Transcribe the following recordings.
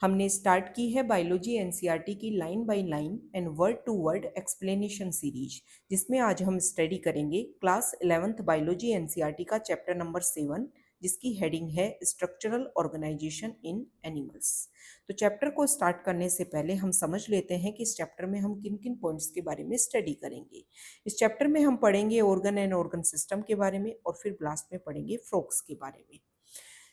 हमने स्टार्ट की है बायोलॉजी एनसीईआरटी की line by line and word to word explanation series, जिसमें आज हम स्टडी करेंगे क्लास 11th बायोलॉजी एनसीईआरटी का चैप्टर नंबर 7, जिसकी हेडिंग है स्ट्रक्चरल ऑर्गेनाइजेशन इन एनिमल्स। तो चैप्टर को स्टार्ट करने से पहले हम समझ लेते हैं कि इस चैप्टर में हम किन किन पॉइंट्स के बारे में स्टडी करेंगे। इस चैप्टर में हम पढ़ेंगे ऑर्गन एंड ऑर्गन सिस्टम के बारे में और फिर लास्ट में पढ़ेंगे फ्रॉग्स के बारे में।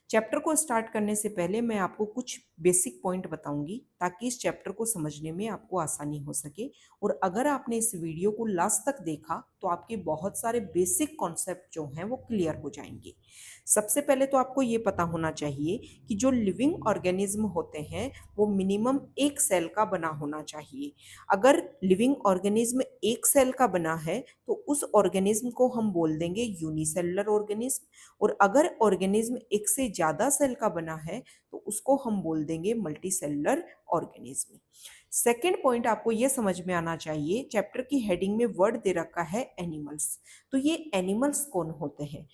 चैप्टर को स्टार्ट करने से पहले मैं आपको कुछ बेसिक पॉइंट बताऊंगी ताकि इस चैप्टर को समझने में आपको आसानी हो सके। और अगर आपने इस वीडियो को लास्ट तक देखा तो आपके बहुत सारे बेसिक कॉन्सेप्ट जो हैं वो क्लियर हो जाएंगे। सबसे पहले तो आपको ये पता होना चाहिए कि जो लिविंग ऑर्गेनिज्म होते हैं वो मिनिमम एक सेल का बना होना चाहिए। अगर लिविंग ऑर्गेनिज्म एक सेल का बना है तो उस ऑर्गेनिज्म को हम बोल देंगे यूनिसेलुलर ऑर्गेनिज्म, और अगर ऑर्गेनिज्म एक से ज्यादा सेल का बना है तो उसको हम बोल देंगे multi cellular organism. Second point आपको यह समझ में आना चाहिए, चैप्टर की हेडिंग में वर्ड दे रखा है एनिमल्स। तो ये एनिमल्स कौन होते हैं?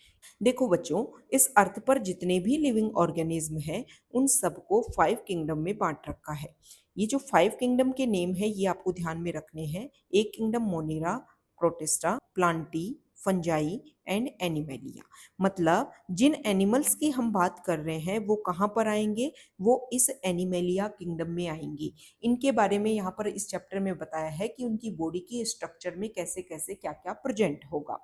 देखो बच्चों, इस अर्थ पर जितने भी लिविंग ऑर्गेनिज्म हैं उन सबको 5 किंगडम में बांट रखा है। ये जो 5 किंगडम के नेम है ये आपको ध्यान में रखने हैं। एक kingdom Monera, protista, Plantae, fungi and animalia. मतलब जिन एनिमल्स की हम बात कर रहे हैं वो कहाँ पर आएंगे? वो इस एनिमेलिया किंगडम में आएंगे। इनके बारे में यहाँ पर इस चैप्टर में बताया है कि उनकी बॉडी की स्ट्रक्चर में कैसे कैसे क्या क्या प्रेजेंट होगा।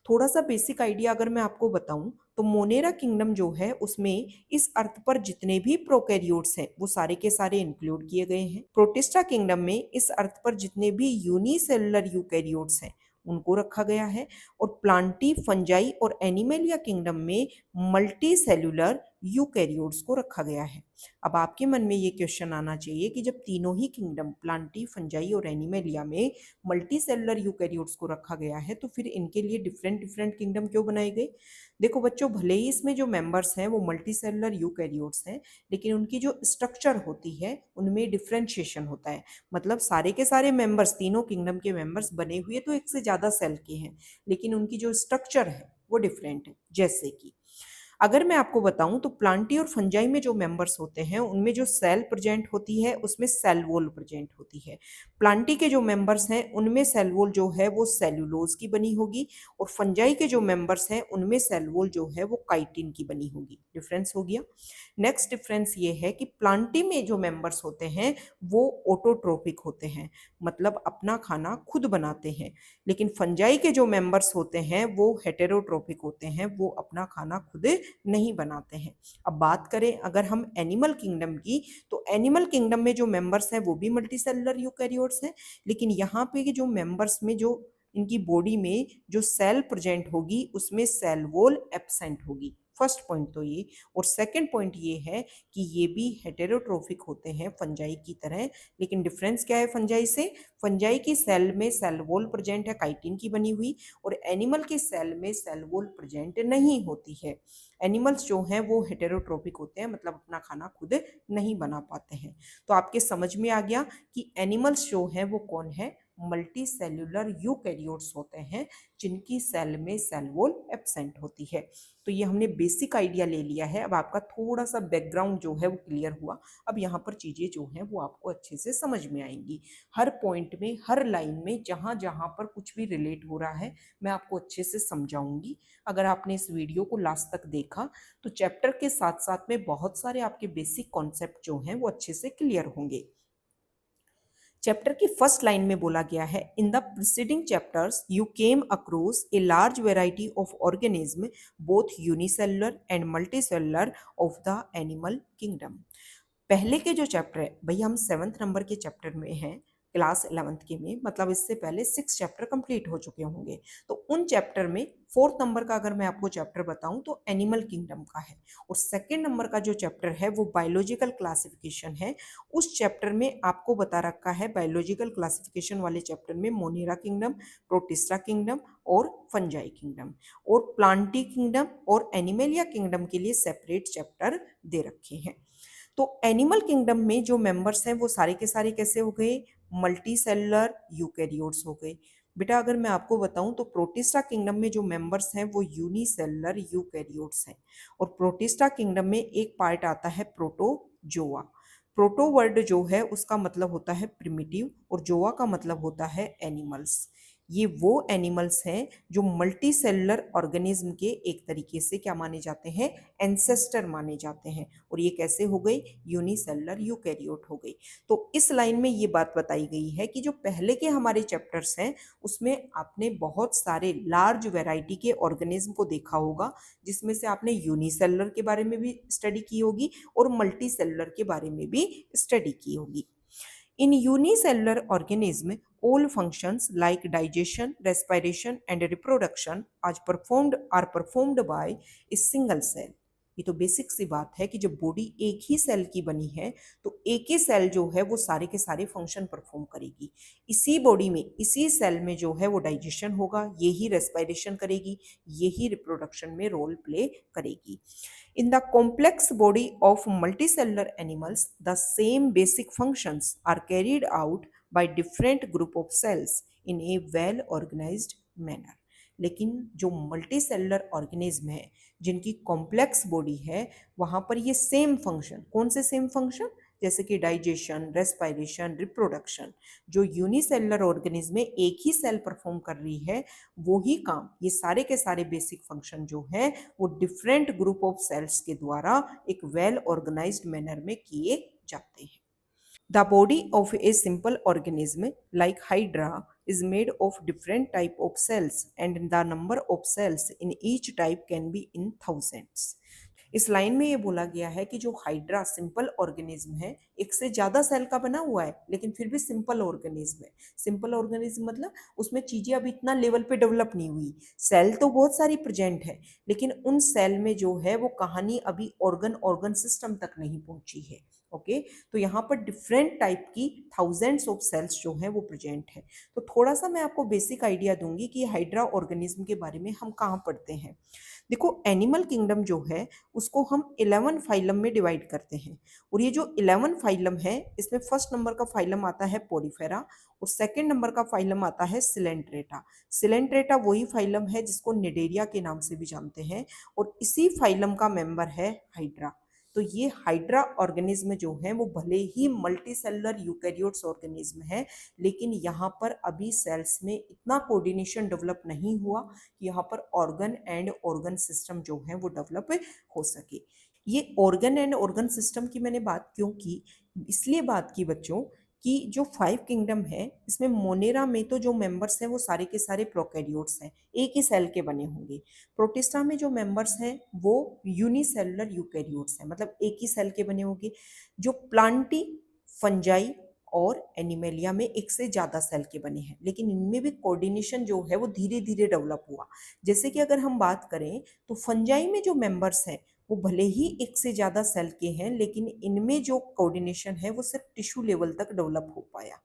थोड़ा सा बेसिक आइडिया अगर मैं आपको बताऊं तो मोनेरा किंगडम जो है उसमें इस अर्थ पर जितने भी प्रोकैरियोट्स हैं वो सारे के सारे इंक्लूड किए गए हैं। प्रोटिस्टा किंगडम में इस अर्थ पर जितने भी यूनिसेलुलर यूकैरियोट्स हैं उनको रखा गया है। और प्लांटी, फंजाई और एनिमेलिया किंगडम में मल्टी सेल्यूलर यूकैरियोट्स को रखा गया है। अब आपके मन में ये क्वेश्चन आना चाहिए कि जब तीनों ही किंगडम प्लांटी, फंजाई और एनिमेलिया में मल्टी सेलुलर यूकैरियोट्स को रखा गया है तो फिर इनके लिए डिफरेंट डिफरेंट किंगडम क्यों बनाए गए? देखो बच्चों, भले ही इसमें जो मेंबर्स हैं वो मल्टी सेलुलर यूकैरियोट्स हैं, लेकिन उनकी जो स्ट्रक्चर होती है उनमें डिफरेंशिएशन होता है। मतलब सारे के सारे मेंबर्स, तीनों किंगडम के मेंबर्स बने हुए तो एक से ज्यादा सेल के हैं, लेकिन उनकी जो स्ट्रक्चर है वो डिफरेंट है। जैसे कि अगर मैं आपको बताऊं तो प्लांटी और फंजाई में जो मेंबर्स होते हैं उनमें जो सेल प्रेजेंट होती है उसमें सेल वॉल प्रेजेंट होती है। प्लांटी के जो मेंबर्स हैं उनमें सेल वॉल जो है वो सेल्यूलोज की बनी होगी, और फंजाई के जो मेंबर्स हैं उनमें सेल वॉल जो है वो काइटिन की बनी होगी। डिफरेंस हो गया। नेक्स्ट डिफरेंस ये है कि प्लांटी में जो मेंबर्स होते हैं वो ऑटोट्रोपिक होते हैं, मतलब अपना खाना खुद बनाते हैं। लेकिन फंजाई के जो मेंबर्स होते हैं वो हेटेरोट्रोपिक होते हैं, वो अपना खाना खुद नहीं बनाते हैं। अब बात करें अगर हम एनिमल किंगडम की, तो एनिमल किंगडम में जो मेंबर्स हैं वो भी मल्टीसेलुलर यूकैरियोट्स हैं, लेकिन यहाँ पे जो मेंबर्स में जो इनकी बॉडी में जो सेल प्रेजेंट होगी उसमें सेल वॉल एब्सेंट होगी। फर्स्ट पॉइंट तो ये। और सेकंड पॉइंट ये है कि ये भी हेटेरोट्रोफिक होते हैं फंजाई की तरह, लेकिन डिफरेंस क्या है फंजाई से? फंजाई की सेल में सेल वॉल प्रेजेंट है काइटिन की बनी हुई, और एनिमल के सेल में सेल वॉल प्रेजेंट नहीं होती है। एनिमल्स जो हैं वो हेटेरोट्रोपिक होते हैं, मतलब अपना खाना खुद नहीं बना पाते हैं। तो आपके समझ में आ गया कि एनिमल्स जो हैं वो कौन है? मल्टी सेल्यूलर यूकैरियोट्स होते हैं जिनकी सेल में सेल वॉल एब्सेंट होती है। तो ये हमने बेसिक आइडिया ले लिया है। अब आपका थोड़ा सा बैकग्राउंड जो है वो क्लियर हुआ। अब यहाँ पर चीजें जो हैं वो आपको अच्छे से समझ में आएंगी। हर पॉइंट में, हर लाइन में जहां जहां पर कुछ भी रिलेट हो रहा है मैं आपको अच्छे से समझाऊंगी। अगर आपने इस वीडियो को लास्ट तक देखा तो चैप्टर के साथ साथ में बहुत सारे आपके बेसिक कॉन्सेप्ट जो हैं वो अच्छे से क्लियर होंगे। चैप्टर की फर्स्ट लाइन में बोला गया है, in the preceding chapters you came across a large variety of organism both unicellular and multicellular of the animal kingdom. पहले के जो चैप्टर है, भैया हम 7th नंबर के चैप्टर में हैं क्लास 11th के में, मतलब इससे पहले 6 चैप्टर कंप्लीट हो चुके होंगे। तो उन चैप्टर में 4th नंबर का अगर मैं आपको चैप्टर बताऊं तो एनिमल किंगडम का है, और 2nd नंबर का जो चैप्टर है वो बायोलॉजिकल क्लासिफिकेशन है। उस चैप्टर में आपको बता रखा है, बायोलॉजिकल क्लासिफिकेशन वाले चैप्टर में मोनेरा किंगडम, प्रोटिस्टा किंगडम और फंजाई किंगडम, और प्लांटी किंगडम और एनिमेलिया किंगडम के लिए सेपरेट चैप्टर दे रखे हैं। तो एनिमल किंगडम में जो मेंबर्स हैं वो सारे के सारे कैसे हो गए? मल्टी सेलुलर यूकैरियोट्स हो गए। बेटा अगर मैं आपको बताऊं तो प्रोटिस्टा किंगडम में जो मेंबर्स हैं वो यूनिसेलुलर यूकैरियोट्स हैं, और प्रोटिस्टा किंगडम में एक पार्ट आता है प्रोटोजोआ। प्रोटो वर्ड जो है उसका मतलब होता है प्रिमिटिव और जोआ का मतलब होता है एनिमल्स। ये वो एनिमल्स हैं जो मल्टी सेलुलर ऑर्गेनिज्म के एक तरीके से क्या माने जाते हैं, एंसेस्टर माने जाते हैं। और ये कैसे हो गई, यूनिसेलुलर यूकैरियोट हो गई। तो इस लाइन में ये बात बताई गई है कि जो पहले के हमारे चैप्टर्स हैं उसमें आपने बहुत सारे लार्ज वैरायटी के ऑर्गेनिज्म को देखा होगा, जिसमें से आपने यूनिसेलुलर के बारे में भी स्टडी की होगी और मल्टी सेलुलर के बारे में भी स्टडी की होगी। In unicellular organism, all functions like digestion, respiration, and reproduction are performed by a single cell. ये तो बेसिक सी बात है कि जब बॉडी एक ही सेल की बनी है तो एक ही सेल जो है वो सारे के सारे फंक्शन परफॉर्म करेगी। इसी बॉडी में, इसी सेल में जो है वो डाइजेशन होगा, यही रेस्पिरेशन करेगी, यही रिप्रोडक्शन में रोल प्ले करेगी। In the complex body of multicellular animals, the same basic functions are carried out by different group of cells in a well organized manner. लेकिन जो मल्टी सेलुलर ऑर्गेनिज्म है, जिनकी complex body है, वहां पर ये same function, कौन से सेम फंक्शन, जैसे कि डाइजेशन, रेस्पिरेशन, रिप्रोडक्शन, जो यूनिसेलुलर ऑर्गेनिज्म में एक ही सेल परफॉर्म कर रही है, वो ही काम ये सारे के सारे बेसिक फंक्शन जो है वो डिफरेंट ग्रुप ऑफ सेल्स के द्वारा एक वेल ऑर्गेनाइज्ड मैनर में किए जाते हैं। The body of a simple organism like Hydra is made of different type of cells and the number of cells in each type can be in thousands. इस line में ये बोला गया है कि जो हाइड्रा सिंपल ऑर्गेनिज्म है, एक से ज्यादा सेल का बना हुआ है लेकिन फिर भी सिंपल ऑर्गेनिज्म है। सिंपल ऑर्गेनिज्म मतलब उसमें चीजें अभी इतना लेवल पे डेवलप नहीं हुई, सेल तो बहुत सारी प्रेजेंट है लेकिन उन सेल में जो है वो कहानी अभी ऑर्गन ऑर्गन सिस्टम तक नहीं पहुंची है। ओके, तो यहाँ पर डिफरेंट टाइप की थाउजेंड्स ऑफ सेल्स जो हैं वो प्रेजेंट है। तो थोड़ा सा मैं आपको बेसिक आइडिया दूंगी कि हाइड्रा ऑर्गेनिज्म के बारे में हम कहाँ पढ़ते हैं। देखो, एनिमल किंगडम जो है उसको हम 11 फाइलम में डिवाइड करते हैं और ये जो 11 फाइलम है इसमें फर्स्ट नंबर का फाइलम आता है पोरीफेरा और सेकंड नंबर का फाइलम आता है सिलेंट्रेटा। सिलेंट्रेटा वही फाइलम है जिसको निडेरिया के नाम से भी जानते हैं और इसी फाइलम का मेंबर है हाइड्रा। तो ये हाइड्रा ऑर्गेनिज्म जो है वो भले ही मल्टी सेलुलर यूकैरियोट्स ऑर्गेनिज्म है लेकिन यहाँ पर अभी सेल्स में इतना कोऑर्डिनेशन डेवलप नहीं हुआ कि यहाँ पर ऑर्गन एंड ऑर्गन सिस्टम जो है वो डेवलप हो सके। ये ऑर्गन एंड ऑर्गन सिस्टम की मैंने बात क्यों की, इसलिए बात की बच्चों कि जो 5 किंगडम है इसमें मोनेरा में तो जो मेंबर्स हैं वो सारे के सारे प्रोकैरियोट्स हैं, एक ही सेल के बने होंगे। प्रोटिस्टा में जो मेंबर्स हैं वो यूनिसेलुलर यूकैरियोट्स हैं, मतलब एक ही सेल के बने होंगे। जो प्लांटी, फंजाई और एनिमेलिया में एक से ज्यादा सेल के बने हैं लेकिन इनमें भी कोऑर्डिनेशन जो है वो धीरे धीरे डेवलप हुआ। जैसे कि अगर हम बात करें तो फंजाई में जो मेंबर्स हैं वो भले ही एक से ज्यादा सेल के हैं लेकिन इनमें जो कोऑर्डिनेशन है वो सिर्फ टिश्यू लेवल तक डेवलप हो पाया।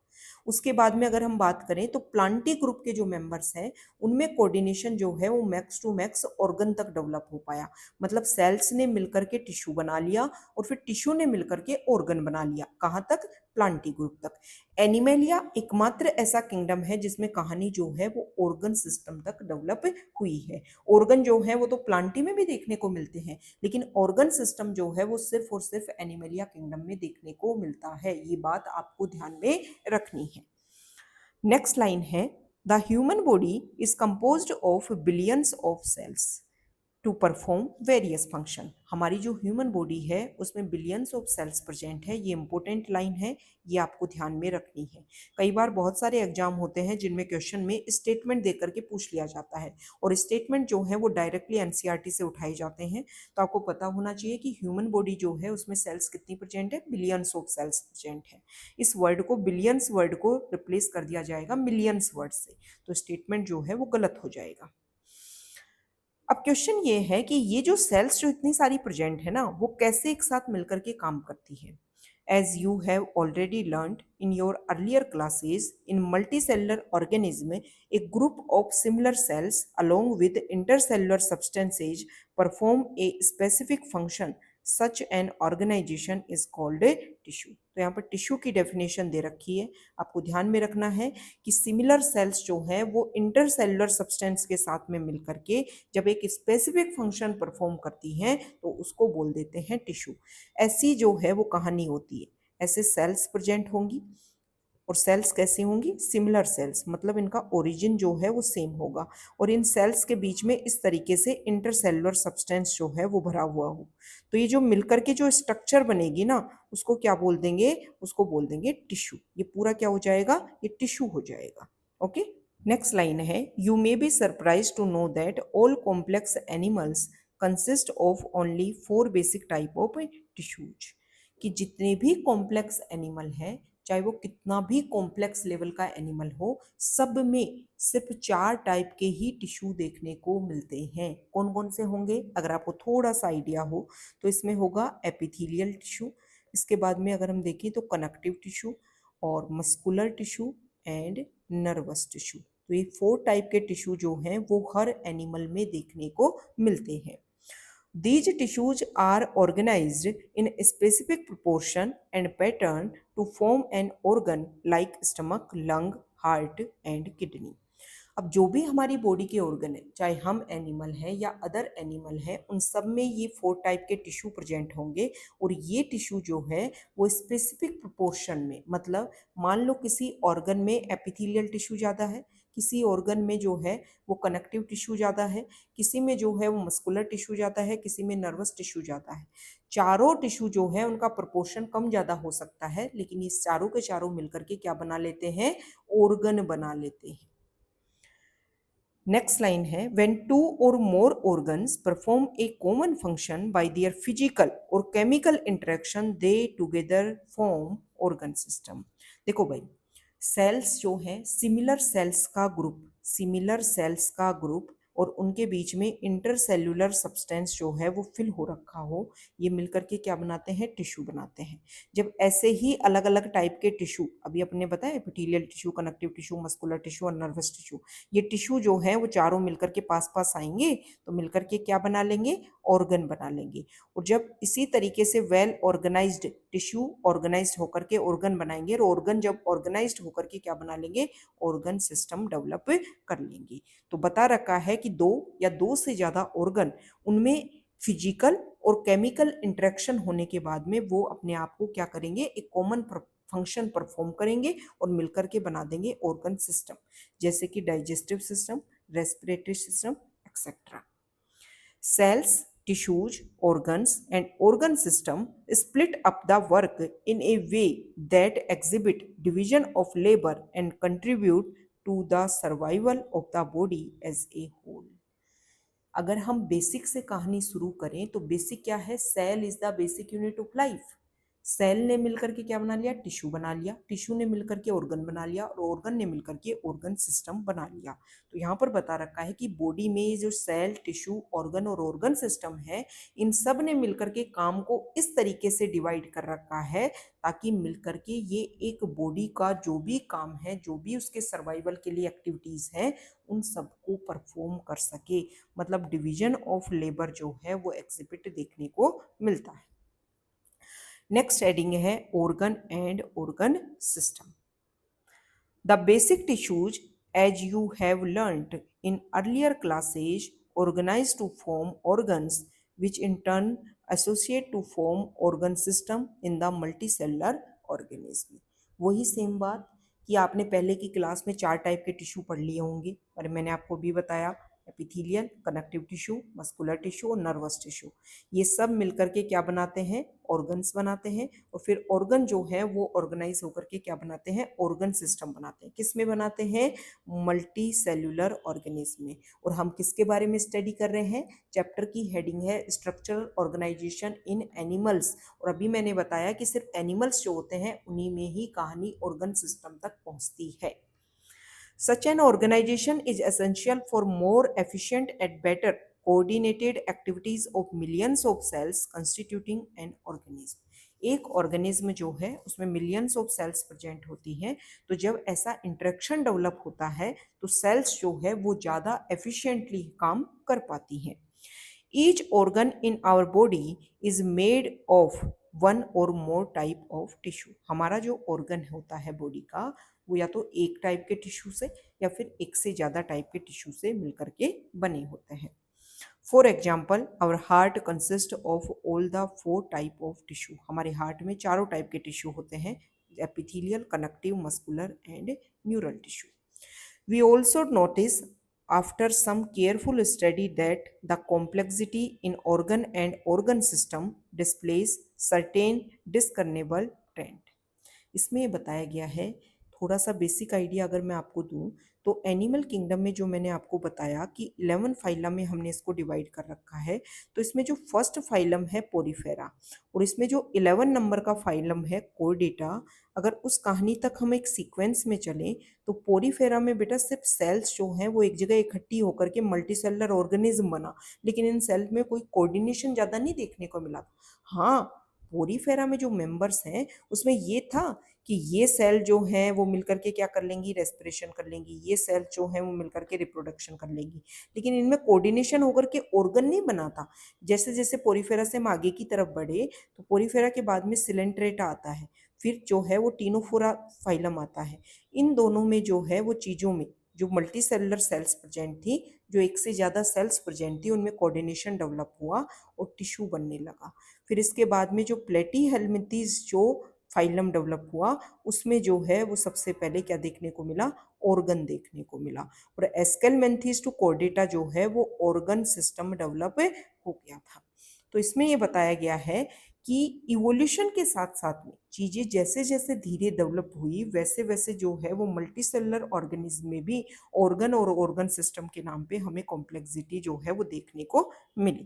उसके बाद में अगर हम बात करें तो प्लांटी ग्रुप के जो मेंबर्स हैं उनमें कोऑर्डिनेशन जो है वो मैक्स टू मैक्स ऑर्गन तक डेवलप हो पाया, मतलब सेल्स ने मिलकर के टिश्यू बना लिया और फिर टिश्यू ने मिलकर के ऑर्गन बना लिया। कहाँ तक, प्लांटी ग्रुप तक। एनिमेलिया एकमात्र ऐसा किंगडम है जिसमें कहानी जो है वो ऑर्गन सिस्टम तक डेवलप हुई है। ऑर्गन जो है वो तो प्लांटी में भी देखने को मिलते हैं लेकिन ऑर्गन सिस्टम जो है वो सिर्फ और सिर्फ एनिमेलिया किंगडम में देखने को मिलता है। ये बात आपको ध्यान में रखनी है। नेक्स्ट लाइन है, the human body is composed of billions of cells to perform various function. हमारी जो ह्यूमन बॉडी है उसमें बिलियंस ऑफ सेल्स प्रेजेंट है। ये इंपॉर्टेंट लाइन है, ये आपको ध्यान में रखनी है। कई बार बहुत सारे एग्जाम होते हैं जिनमें क्वेश्चन में स्टेटमेंट देकर के पूछ लिया जाता है और स्टेटमेंट जो है वो डायरेक्टली एनसीईआरटी से उठाए जाते हैं। तो आपको पता होना चाहिए कि ह्यूमन बॉडी जो है उसमें सेल्स कितनी प्रेजेंट है, बिलियंस ऑफ सेल्स प्रेजेंट है। इस वर्ड को, बिलियंस वर्ड को रिप्लेस कर दिया जाएगा मिलियंस वर्ड से, तो स्टेटमेंट जो है वो गलत हो जाएगा। अब क्वेश्चन ये है कि ये जो सेल्स जो इतनी सारी प्रेजेंट है ना वो कैसे एक साथ मिलकर के काम करती है। As you have already learned in your earlier classes, in multicellular organism a group of similar cells along with intercellular substances perform a specific function, such an organisation is called a tissue. तो यहाँ पर tissue की definition दे रखी है। आपको ध्यान में रखना है कि सिमिलर सेल्स जो है वो इंटरसेलुलर सब्सटेंस के साथ में मिलकर के जब एक स्पेसिफिक फंक्शन परफॉर्म करती हैं तो उसको बोल देते हैं टिश्यू। ऐसी जो है वो कहानी होती है। ऐसे सेल्स प्रेजेंट होंगी। और सेल्स कैसी होंगी? सिमिलर सेल्स, मतलब इनका ओरिजिन जो है वो सेम होगा और इन सेल्स के बीच में इस तरीके से इंटरसेलुलर सब्सटेंस जो है वो भरा हुआ हो। तो ये जो मिलकर के जो स्ट्रक्चर बनेगी ना, उसको क्या बोल देंगे? उसको बोल देंगे टिश्यू। ये पूरा क्या हो जाएगा? ये टिश्यू हो जाएगा। ओके, नेक्स्ट लाइन है, you may be surprise to know that all complex animals consist of only 4 basic type of tissues. कि जितने भी कॉम्प्लेक्स एनिमल हैं, चाहे वो कितना भी कॉम्प्लेक्स लेवल का एनिमल हो, सब में सिर्फ 4 टाइप के ही टिश्यू देखने को मिलते हैं। कौन कौन से होंगे? अगर आपको थोड़ा सा आइडिया हो तो इसमें होगा एपिथेलियल टिश्यू, इसके बाद में अगर हम देखें तो कनेक्टिव टिश्यू और muscular tissue and nervous tissue. तो ये 4 टाइप के टिश्यू जो हैं वो हर एनिमल में देखने को मिलते हैं। These tissues are organized in a specific proportion and pattern to form an organ like stomach, lung, heart and kidney. अब जो भी हमारी बॉडी के ऑर्गन है, चाहे हम एनिमल हैं या अदर एनिमल हैं, उन सब में ये 4 टाइप के टिश्यू प्रेजेंट होंगे। और ये टिश्यू जो है वो स्पेसिफिक प्रोपोर्शन में, मतलब मान लो किसी ऑर्गन में एपिथेलियल टिश्यू ज़्यादा है, किसी ऑर्गन में जो है वो कनेक्टिव टिश्यू ज़्यादा है, किसी में जो है वो मस्कुलर टिश्यू ज़्यादा है, किसी में नर्वस टिश्यू ज़्यादा है। चारों टिश्यू जो है उनका प्रोपोर्शन कम ज़्यादा हो सकता है, लेकिन इस चारों के चारों मिलकर के क्या बना लेते हैं? ऑर्गन बना लेते हैं। नेक्स्ट लाइन है, व्हेन 2 और more organs perform a common function by their physical और chemical interaction they together form organ system. देखो भाई, सेल्स जो हैं, सिमिलर सेल्स का ग्रुप और उनके बीच में इंटरसेल्युलर सब्सटेंस जो है वो फिल हो रखा हो, ये मिलकर के क्या बनाते हैं? टिश्यू बनाते हैं। जब ऐसे ही अलग अलग टाइप के टिश्यू, अभी अपने बताया epithelial tissue, connective tissue, muscular tissue और नर्वस टिश्यू, ये टिश्यू जो है वो चारों मिलकर के पास पास आएंगे तो मिलकर के क्या बना लेंगे? ऑर्गन बना लेंगे। और जब इसी तरीके से वेल ऑर्गेनाइज्ड टिश्यू ऑर्गेनाइज्ड होकर के ऑर्गन बनाएंगे और ऑर्गन जब ऑर्गेनाइज्ड होकर के क्या बना लेंगे? ऑर्गन सिस्टम डेवलप कर लेंगे। तो बता रखा है कि 2 या 2 से ज़्यादा ऑर्गन, उनमें फिजिकल और केमिकल इंटरेक्शन होने के बाद में वो अपने आप को क्या करेंगे? एक कॉमन फंक्शन परफॉर्म करेंगे और मिलकर के बना देंगे ऑर्गन सिस्टम, जैसे कि digestive system, respiratory system etcetera. Cells, tissues, organs and organ system split up the work in a way that exhibit division of labor and contribute to the survival of the body as a whole. अगर हम basic से कहानी शुरू करें तो basic क्या है? Cell is the basic unit of life. Cell ने मिलकर के क्या बना लिया? टिश्यू बना लिया, टिश्यू ने मिलकर के ऑर्गन बना लिया और ऑर्गन ने मिलकर के ऑर्गन सिस्टम बना लिया। तो यहाँ पर बता रखा है कि बॉडी में जो सेल, टिश्यू, ऑर्गन और ऑर्गन सिस्टम है, इन सब ने मिलकर के काम को इस तरीके से डिवाइड कर रखा है ताकि मिलकर के ये एक बॉडी का जो भी काम है, जो भी उसके सर्वाइवल के लिए एक्टिविटीज हैं, उन सबको परफॉर्म कर सके। मतलब डिवीजन ऑफ लेबर जो है वो एग्जिबिट देखने को मिलता है। नेक्स्ट हेडिंग है organ and organ system. The basic tissues, as you have learnt in earlier classes, organize to form organs which in turn associate to form organ system in the multicellular organism. वही same बात कि आपने पहले की class में 4 type के tissue पढ़ लिए होंगे और मैंने आपको भी बताया, epithelial, connective tissue, muscular tissue और नर्वस टिश्यू, ये सब मिलकर के क्या बनाते हैं? ऑर्गन्स बनाते हैं। और फिर ऑर्गन जो है वो ऑर्गेनाइज होकर के क्या बनाते हैं? ऑर्गन सिस्टम बनाते हैं। किस में बनाते हैं? मल्टी सेल्यूलर ऑर्गेनिज्म में। और हम किसके बारे में स्टडी कर रहे हैं? चैप्टर की हेडिंग है स्ट्रक्चरल ऑर्गेनाइजेशन इन एनिमल्स। और अभी मैंने बताया कि सिर्फ एनिमल्स जो होते हैं उन्हीं में ही कहानी ऑर्गन सिस्टम तक पहुंचती है। Such an organization is essential for more efficient and better coordinated activities of millions of cells constituting an organism. एक ऑर्गेनिज्म जो है उसमें मिलियंस ऑफ सेल्स प्रेजेंट होती हैं, तो जब ऐसा इंटरेक्शन डेवलप होता है तो सेल्स जो है वो ज़्यादा एफिशिएंटली काम कर पाती हैं। Each organ in our body is made of one or more type of tissue. हमारा जो ऑर्गन होता है बॉडी का वो या तो एक टाइप के टिश्यू से या फिर एक से ज़्यादा टाइप के टिश्यू से मिलकर के बने होते हैं। For example our heart consist of all the 4 type of tissue. हमारे हार्ट में चारों टाइप के टिश्यू होते हैं, epithelial, connective, muscular and neural tissue. We also notice after some careful study that the complexity in organ and organ system displays certain discernible trend। इसमें ये बताया गया है, थोड़ा सा बेसिक आइडिया अगर मैं आपको दूं तो एनिमल किंगडम में जो मैंने आपको बताया कि 11 फाइलम में हमने इसको डिवाइड कर रखा है, तो इसमें जो फर्स्ट फाइलम है पोरीफेरा और इसमें जो 11 नंबर का फाइलम है कोर्डेटा, अगर उस कहानी तक हम एक सीक्वेंस में चलें तो पोरीफेरा में बेटा सिर्फ सेल्स जो हैं वो एक जगह इकट्ठी होकर के मल्टी सेलुलर ऑर्गेनिज्म बना, लेकिन इन सेल में कोई कोऑर्डिनेशन ज़्यादा नहीं देखने को मिला। हाँ, पोरीफेरा में जो मेंबर्स हैं उसमें ये था कि ये सेल जो हैं वो मिलकर के क्या कर लेंगी, रेस्पिरेशन कर लेंगी, ये सेल जो हैं वो मिलकर के रिप्रोडक्शन कर लेंगी, लेकिन इनमें कोऑर्डिनेशन होकर के ऑर्गन नहीं बना था। जैसे जैसे पोरीफेरा से हम आगे की तरफ बढ़े तो पोरीफेरा के बाद में सिलेंट्रेटा आता है, फिर जो है वो टीनोफोरा फाइलम आता है। इन दोनों में जो है वो चीज़ों में जो मल्टी सेलुलर सेल्स प्रेजेंट थी, जो एक से ज़्यादा सेल्स प्रेजेंट थी, उनमें कोऑर्डिनेशन डेवलप हुआ और टिश्यू बनने लगा। फिर इसके बाद में जो प्लेटी हेलमिंथीज जो फाइलम डेवलप हुआ उसमें जो है वो सबसे पहले क्या देखने को मिला, ऑर्गन देखने को मिला। और एस्केलमेंथीज टू कोर्डेटा जो है वो ऑर्गन सिस्टम डेवलप हो गया था। तो इसमें ये बताया गया है कि इवोल्यूशन के साथ साथ में चीज़ें जैसे जैसे धीरे डेवलप हुई वैसे वैसे जो है वो मल्टी सेलुलर ऑर्गेनिज्म में भी ऑर्गन और ऑर्गन सिस्टम के नाम पे हमें कॉम्प्लेक्सिटी जो है वो देखने को मिली।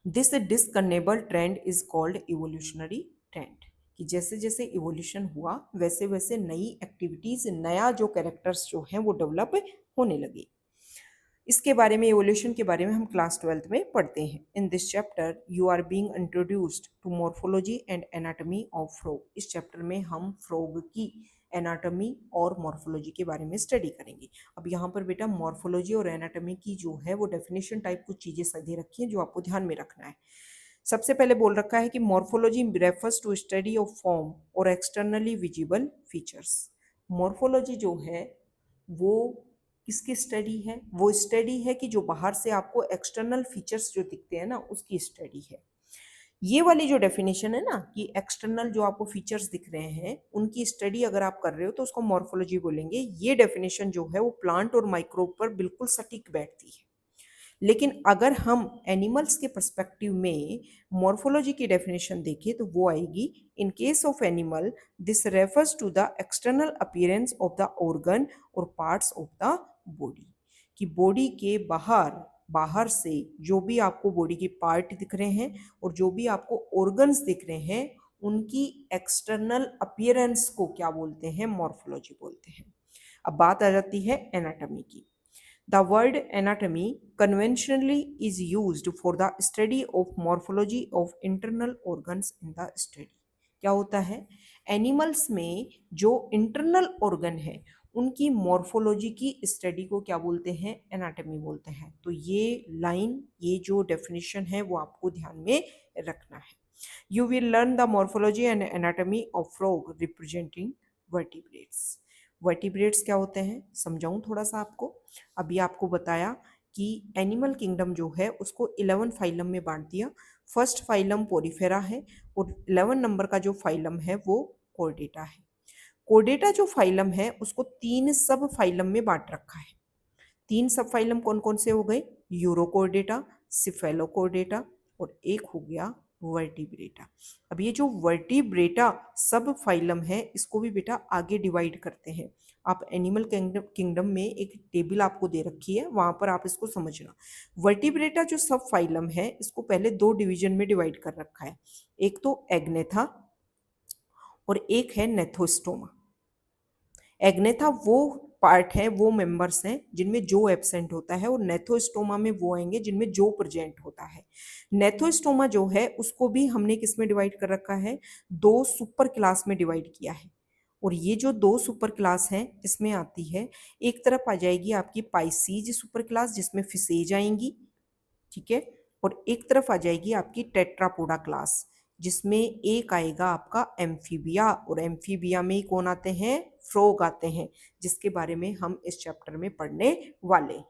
This discernible trend is called evolutionary trend, कि जैसे जैसे इवोल्यूशन हुआ वैसे वैसे नई एक्टिविटीज, नया जो कैरेक्टर्स जो हैं वो डेवलप होने लगे। इसके बारे में, इवोल्यूशन के बारे में हम क्लास 12th में पढ़ते हैं। In this chapter you are being introduced to morphology and anatomy of frog. इस चैप्टर में हम फ्रॉग की एनाटॉमी और मॉर्फोलॉजी के बारे में स्टडी करेंगे। अब यहाँ पर बेटा मॉर्फोलॉजी और एनाटॉमी की जो है वो डेफिनेशन टाइप कुछ चीज़ें दे रखी हैं जो आपको ध्यान में रखना है। सबसे पहले बोल रखा है कि morphology refers to study of form और एक्सटर्नली विजिबल फीचर्स। मॉर्फोलॉजी जो है वो किसकी स्टडी है, वो स्टडी है कि जो बाहर से आपको एक्सटर्नल फीचर्स जो दिखते हैं ना उसकी स्टडी है। ये वाली जो डेफिनेशन है ना कि एक्सटर्नल जो आपको फीचर्स दिख रहे हैं उनकी स्टडी अगर आप कर रहे हो तो उसको मॉर्फोलॉजी बोलेंगे। ये डेफिनेशन जो है वो प्लांट और माइक्रोब पर बिल्कुल सटीक बैठती है। लेकिन अगर हम एनिमल्स के पर्सपेक्टिव में मॉर्फोलॉजी की डेफिनेशन देखें तो वो आएगी, in case of animal this refers to the external appearance of the organ और पार्ट्स ऑफ द बॉडी, कि बॉडी के बाहर से जो भी आपको बॉडी के पार्ट दिख रहे हैं और जो भी आपको ऑर्गन्स दिख रहे हैं उनकी एक्सटर्नल अपीयरेंस को क्या बोलते हैं, मॉर्फोलॉजी बोलते हैं। अब बात आ जाती है एनाटॉमी की। The word anatomy conventionally is used for the study of morphology of internal organs in the study। क्या होता है, एनिमल्स में जो इंटरनल ऑर्गन है उनकी मॉर्फोलॉजी की स्टडी को क्या बोलते हैं, एनाटॉमी बोलते हैं। तो ये लाइन, ये जो डेफिनेशन है वो आपको ध्यान में रखना है। You will learn the morphology and anatomy of frog representing vertebrates। Vertebrates क्या होते हैं समझाऊं थोड़ा सा आपको। अभी आपको बताया कि एनिमल किंगडम जो है उसको 11 फाइलम में बांट दिया। फर्स्ट फाइलम पोरीफेरा है और 11 नंबर का जो फाइलम है वो कोर्डेटा है। कोर्डेटा जो फाइलम है उसको 3 सब फाइलम में बांट रखा है। 3 सब फाइलम कौन कौन से हो गए, यूरोकोर्डेटा, सिफेलोकोर्डेटा और एक हो गया वर्टिब्रेटा। अब ये जो वर्टिब्रेटा सब फाइलम है इसको भी बेटा आगे डिवाइड करते हैं। आप एनिमल किंगडम में एक टेबल आपको दे रखी है, वहां पर आप इसको समझना। वर्टिब्रेटा जो सब फाइलम है इसको पहले 2 डिवीजन में डिवाइड कर रखा है, एक तो एग्नेथा और एक है नेथोस्टोमा। एग्नेथा वो पार्ट है, वो मेंबर्स हैं जिनमें जो एब्सेंट होता है और नेथोस्टोमा में वो आएंगे जिनमें जो प्रेजेंट होता है। नेथोस्टोमा जो है उसको भी हमने किस में डिवाइड कर रखा है, 2 सुपर क्लास में डिवाइड किया है। और ये जो 2 सुपर क्लास हैं इसमें आती है, एक तरफ आ जाएगी आपकी पाइसीज सुपर क्लास जिसमें फिसेज आएंगी, ठीक है, और एक तरफ आ जाएगी आपकी टेट्रापोडा क्लास जिसमें एक आएगा आपका एम्फीबिया, और एम्फीबिया में ही कौन आते हैं, फ्रॉग आते हैं, जिसके बारे में हम इस चैप्टर में पढ़ने वाले हैं।